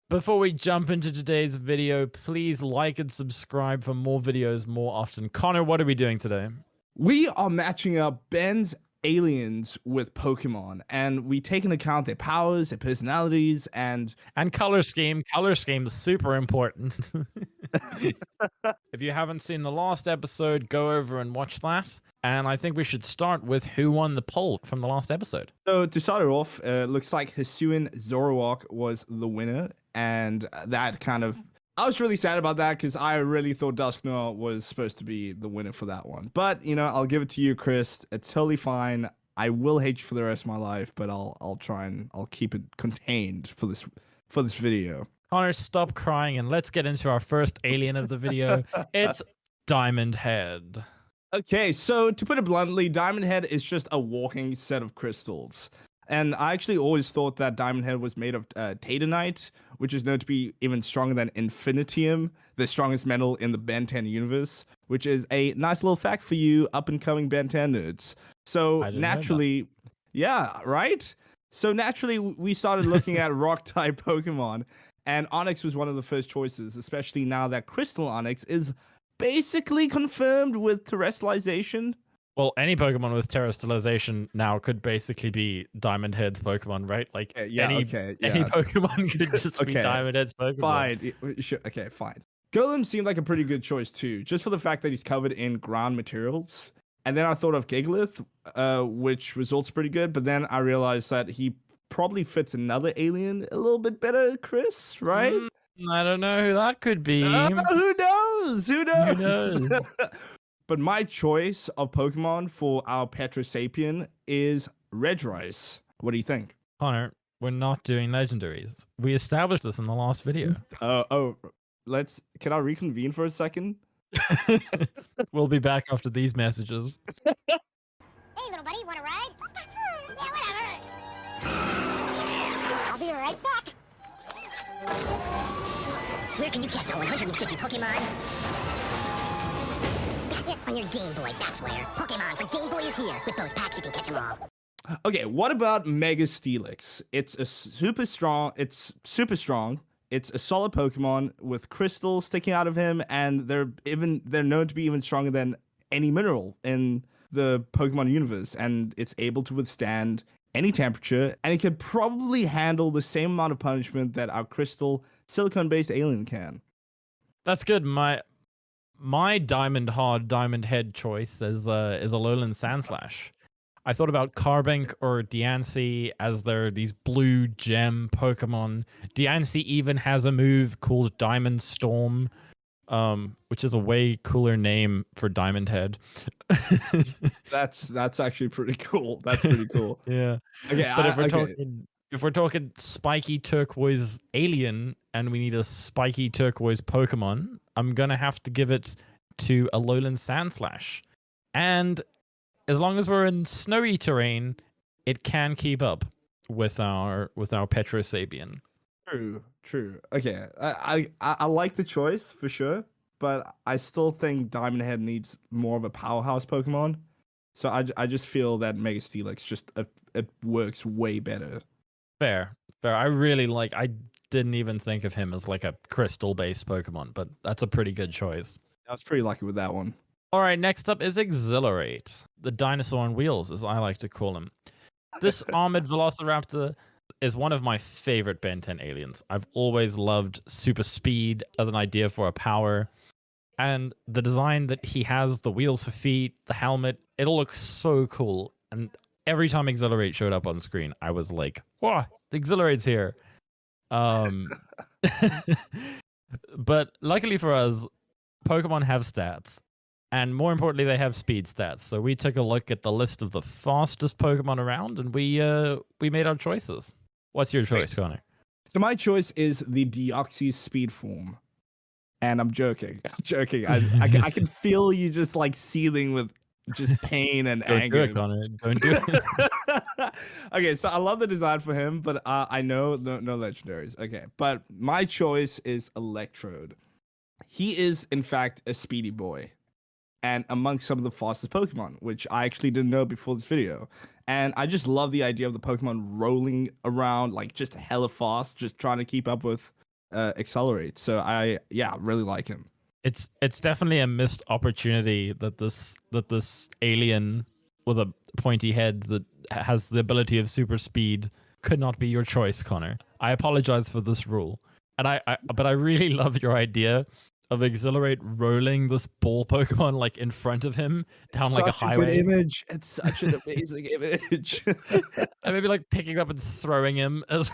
Before we jump into today's video, please like and subscribe for more videos more often. Connor, what are we doing today? We are matching up Ben's aliens with Pokemon, and we take into account their powers, their personalities, and color scheme. Color scheme is super important. If you haven't seen the last episode, go over and watch that. And I think we should start with who won the poll from the last episode. So to start it off, looks like Hisuian Zoroark was the winner, and that kind of... I was really sad about that because I really thought Dusknoir was supposed to be the winner for that one. But, you know, I'll give it to you, Chris. It's totally fine. I will hate you for the rest of my life, but I'll try and I'll keep it contained for this video. Connor, stop crying and let's get into our first alien of the video. It's Diamondhead. Okay, so to put it bluntly, Diamondhead is just a walking set of crystals. And I actually always thought that Diamondhead was made of Tatanite, which is known to be even stronger than Infinitium, the strongest metal in the Ben 10 universe, which is a nice little fact for you up-and-coming Ben 10 nerds. So naturally, yeah, right? So naturally, we started looking at rock-type Pokemon, and Onix was one of the first choices, especially now that Crystal Onix is basically confirmed with terrestrialization. Well, any Pokemon with terrestrialization now could basically be Diamondhead's Pokemon, right? Like any Pokemon could just be Diamondhead's Pokemon. Fine. Okay, fine. Golem seemed like a pretty good choice too, just for the fact that he's covered in ground materials. And then I thought of Gigalith, which was also pretty good, but then I realized that he probably fits another alien a little bit better, Chris, right? I don't know who that could be. Who knows? Who knows? Who knows? But my choice of Pokemon for our Petrosapien is Regrice. What do you think? Connor, we're not doing legendaries. We established this in the last video. Can I reconvene for a second? We'll be back after these messages. Hey, little buddy, wanna ride? Yeah, whatever. I'll be right back. Where can you catch all 150 Pokemon? On your Game Boy, that's where. Pokemon for Game Boy is here. With both packs, you can catch them all. Okay, what about Mega Steelix? It's super strong. It's a solid Pokemon with crystals sticking out of him, and they're known to be even stronger than any mineral in the Pokemon universe, and it's able to withstand any temperature, and it could probably handle the same amount of punishment that our crystal silicone-based alien can. That's good. My Diamondhead choice is Alolan Sandslash. I thought about Carbink or Diancie as these blue gem Pokemon. Diancie even has a move called Diamond Storm, which is a way cooler name for Diamondhead. That's actually pretty cool. That's pretty cool. Yeah. Okay, but if we're talking spiky turquoise alien and we need a spiky turquoise Pokemon, I'm gonna have to give it to Alolan Sandslash. And as long as we're in snowy terrain, it can keep up with our Petrosapien. True. Okay, I like the choice for sure, but I still think Diamondhead needs more of a powerhouse Pokemon. So I just feel that Mega Steelix it works way better. Fair. I didn't even think of him as like a crystal-based Pokemon, but that's a pretty good choice. I was pretty lucky with that one. All right, next up is Exhilarate, the dinosaur on wheels, as I like to call him. This armored velociraptor is one of my favorite Ben 10 aliens. I've always loved super speed as an idea for a power, and the design that he has, the wheels for feet, the helmet, it all looks so cool. And every time Exhilarate showed up on screen, I was like, "Whoa, the Exhilarate's here!" But luckily for us, Pokemon have stats, and more importantly, they have speed stats. So we took a look at the list of the fastest Pokemon around, and we made our choices. What's your choice, Connor? So my choice is the Deoxys speed form, and I'm joking. I can feel you just like seething with just pain and anger. Don't do it, Connor. Don't do it. Okay, so I love the design for him, but I know no legendaries. Okay, but my choice is Electrode. He is, in fact, a speedy boy, and amongst some of the fastest Pokemon, which I actually didn't know before this video. And I just love the idea of the Pokemon rolling around like just hella fast, just trying to keep up with Accelerate. So I really like him. It's definitely a missed opportunity that this alien with a pointy head that has the ability of super speed could not be your choice, Connor. I apologize for this rule. And but I really love your idea of Exhilarate rolling this ball Pokemon like in front of him down like a Such a good highway. image. It's such an amazing image. And maybe like picking up and throwing him as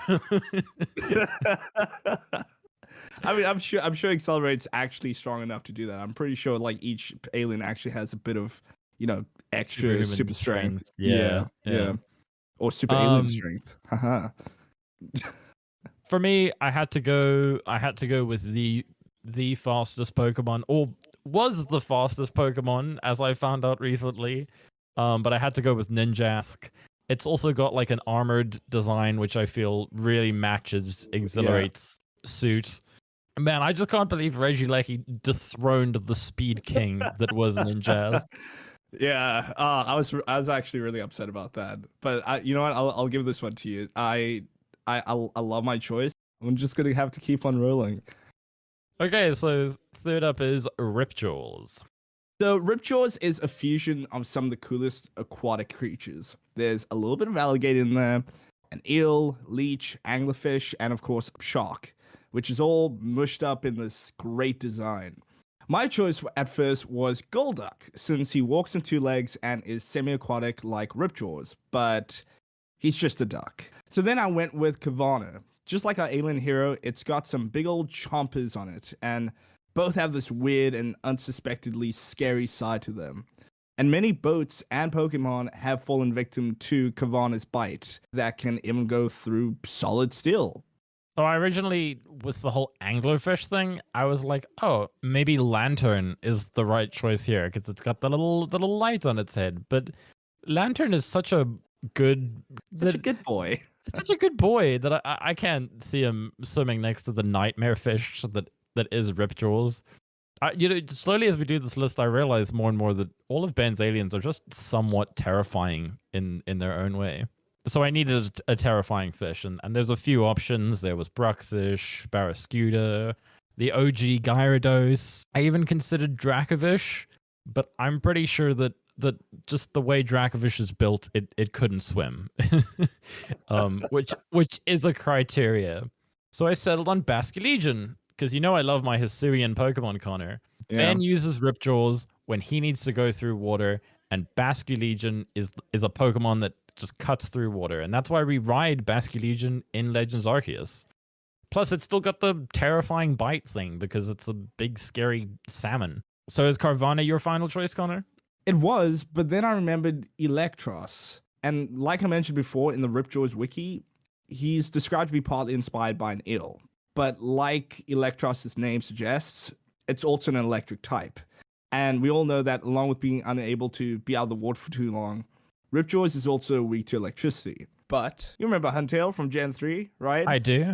I mean, I'm sure Accelerate's actually strong enough to do that. I'm pretty sure like each alien actually has a bit of, extra Superhuman super strength. Yeah. Or super alien strength. Haha. For me, I had to go with the fastest Pokemon, or was the fastest Pokemon, as I found out recently. But I had to go with Ninjask. It's also got like an armored design, which I feel really matches Exhilarate's suit. Man, I just can't believe Regieleki dethroned the Speed King that was Ninjask. Yeah, I was actually really upset about that. But you know what? I'll give this one to you. I love my choice. I'm just gonna have to keep on rolling. Okay, so third up is Ripjaws. So Ripjaws is a fusion of some of the coolest aquatic creatures. There's a little bit of alligator in there, an eel, leech, anglerfish, and of course shark, which is all mushed up in this great design. My choice at first was Golduck, since he walks on two legs and is semi-aquatic like Ripjaws, but he's just a duck. So then I went with Kavana. Just like our alien hero, it's got some big old chompers on it, and both have this weird and unsuspectedly scary side to them. And many boats and Pokemon have fallen victim to Kavana's bite that can even go through solid steel. So I originally, with the whole anglerfish thing, I was like, oh, maybe Lantern is the right choice here because it's got the little light on its head. But Lantern is such a good boy. Such a good boy that I can't see him swimming next to the nightmare fish that is Ripjaws. Slowly as we do this list, I realize more and more that all of Ben's aliens are just somewhat terrifying in their own way. So I needed a terrifying fish, and there's a few options. There was Bruxish, Barraskewda, the OG Gyarados. I even considered Dracovish, but I'm pretty sure that just the way Dracovish is built, it couldn't swim, which is a criteria. So I settled on Basculegion, because I love my Hisuian Pokemon, Connor. Yeah. Ben uses Ripjaws when he needs to go through water, and Basculegion is a Pokemon that just cuts through water, and that's why we ride Basculegion in Legends Arceus. Plus, it's still got the terrifying bite thing because it's a big, scary salmon. So is Carvanha your final choice, Connor? It was, but then I remembered Electros. And like I mentioned before in the Ripjaws wiki, he's described to be partly inspired by an eel. But like Electros' name suggests, it's also an electric type. And we all know that along with being unable to be out of the water for too long, Ripjaws is also weak to electricity. But you remember Huntail from Gen 3, right? I do.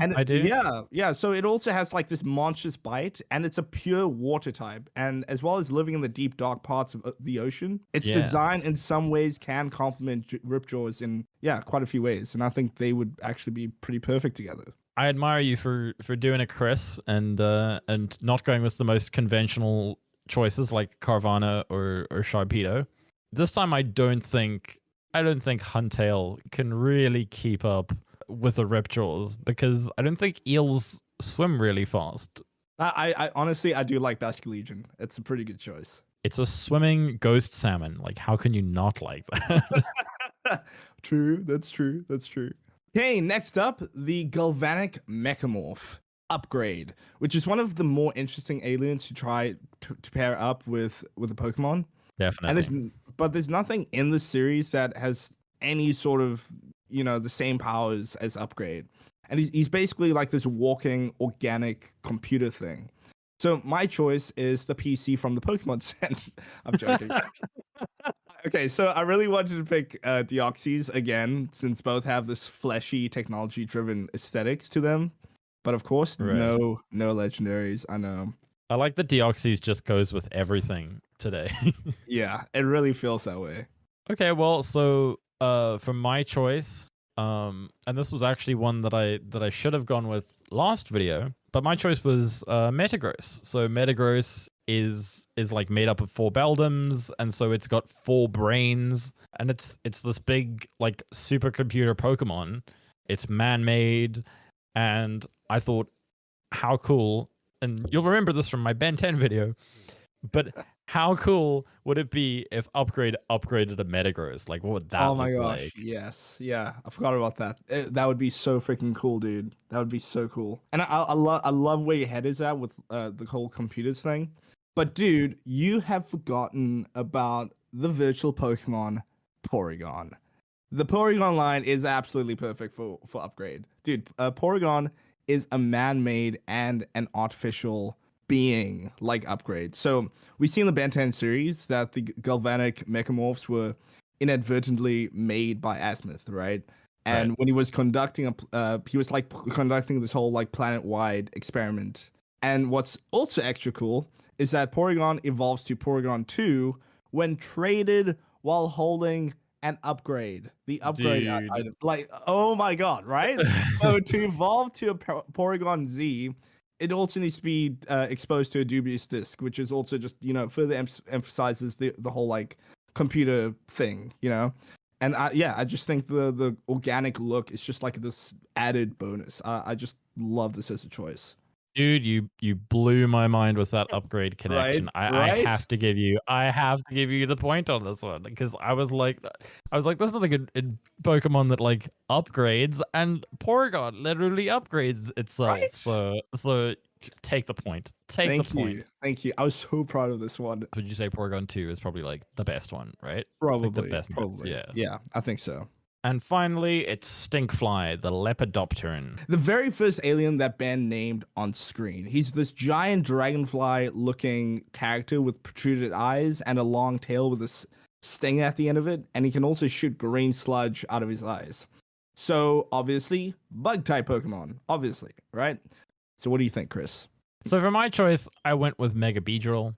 Yeah. So it also has like this monstrous bite, and it's a pure water type. And as well as living in the deep, dark parts of the ocean, its design in some ways can complement Ripjaws in quite a few ways. And I think they would actually be pretty perfect together. I admire you for doing a Chris and not going with the most conventional choices like Carvanha or Sharpedo. This time I don't think Huntail can really keep up with the Ripjaws because I don't think eels swim really fast. I honestly do like Basculegion. It's a pretty good choice. It's a swimming ghost salmon. Like, how can you not like that? True. That's true. Okay, next up, the Galvanic Mechamorph upgrade, which is one of the more interesting aliens to try to pair up with a Pokemon. Definitely. But there's nothing in the series that has any sort of, the same powers as Upgrade. And he's basically like this walking organic computer thing. So my choice is the PC from the Pokemon sense. I'm joking. Okay, so I really wanted to pick Deoxys again, since both have this fleshy, technology-driven aesthetics to them. But of course, no legendaries. I know. I like that Deoxys just goes with everything today. Yeah, it really feels that way. Okay, well, so for my choice, and this was actually one that I should have gone with last video, But my choice was Metagross. So Metagross is like made up of 4 Beldums, and so it's got 4 brains, and it's this big like supercomputer Pokemon. It's man-made, and I thought, how cool! And you'll remember this from my Ben 10 video, but how cool would it be if Upgrade upgraded a Metagross? Like, what would that Oh look my gosh, like? yes, yeah, I forgot about that. That would be so freaking cool, dude. That would be so cool. And I love where your head is at with the whole computers thing. But dude, you have forgotten about the virtual Pokemon Porygon. The Porygon line is absolutely perfect for upgrade, dude. Porygon is a man-made and an artificial being like upgrade. So we see in the Ben 10 series that the galvanic mechamorphs were inadvertently made by Azimuth, right? And when he was conducting he was like conducting this whole like planet-wide experiment. And what's also extra cool is that Porygon evolves to Porygon 2 when traded while holding an upgrade. The upgrade Dude. item. Like, oh my god, right? So to evolve to a Porygon Z, it also needs to be exposed to a dubious disc, which is also just, further emphasizes the whole like computer thing, And I just think the organic look is just like this added bonus. I just love this as a choice. Dude, you blew my mind with that upgrade connection. I have to give you the point on this one, because I was like, there's nothing in Pokemon that like upgrades, and Porygon literally upgrades itself. Right? So take the point. Thank you. Thank you. I was so proud of this one. Would you say Porygon 2 is probably like the best one, right? Probably. Like the best. Probably. Yeah. Yeah, I think so. And finally, it's Stinkfly, the Lepidopteran. The very first alien that Ben named on screen. He's this giant dragonfly-looking character with protruded eyes and a long tail with a sting at the end of it, and he can also shoot green sludge out of his eyes. So, obviously, bug-type Pokemon. Obviously, right? So what do you think, Chris? So for my choice, I went with Mega Beedrill.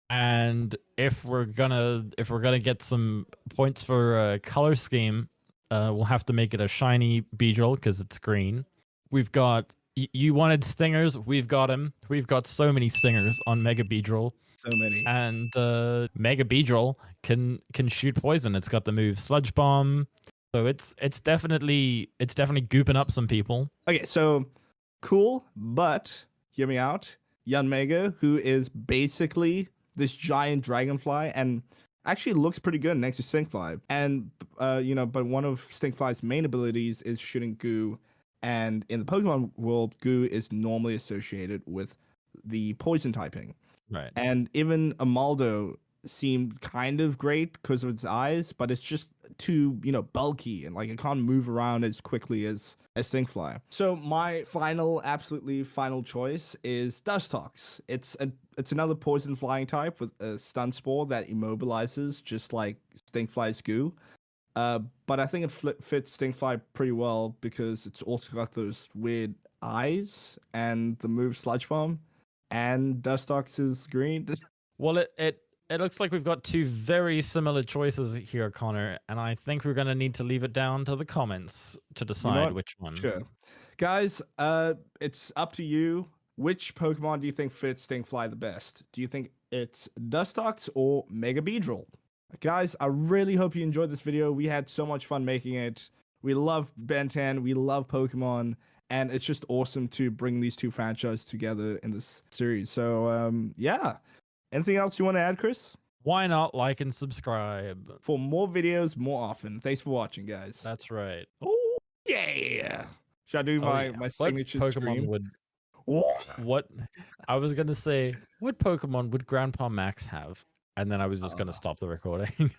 And if we're gonna get some points for color scheme, we'll have to make it a shiny Beedrill because it's green. We've got you wanted stingers, we've got them. We've got so many stingers on Mega Beedrill. So many. And Mega Beedrill can shoot poison. It's got the move Sludge Bomb. So it's definitely gooping up some people. Okay, so cool, but hear me out. Yanmega, who is basically this giant dragonfly and actually looks pretty good next to Stinkfly. And, but one of Stinkfly's main abilities is shooting goo. And in the Pokemon world, goo is normally associated with the poison typing. Right. And even Amaldo seemed kind of great because of its eyes, but it's just too, bulky and like it can't move around as quickly as Stinkfly. So my absolutely final choice is Dustox. It's another poison flying type with a stun spore that immobilizes just like Stinkfly's goo. But I think it fits Stinkfly pretty well because it's also got those weird eyes and the move Sludge Bomb, and Dustox is green. Well, it looks like we've got 2 very similar choices here, Connor, and I think we're going to need to leave it down to the comments to decide which one. Sure. Guys, it's up to you. Which Pokemon do you think fits Stinkfly the best? Do you think it's Dustox or Mega Beedrill? Guys, I really hope you enjoyed this video. We had so much fun making it. We love Ben 10. We love Pokemon. And it's just awesome to bring these 2 franchises together in this series. So, yeah. Anything else you want to add, Chris? Why not like and subscribe? For more videos more often. Thanks for watching, guys. That's right. Oh, yeah. Should I do my signature what Pokemon scream? would what I was gonna say, what Pokemon would Grandpa Max have? And then I was just gonna stop the recording.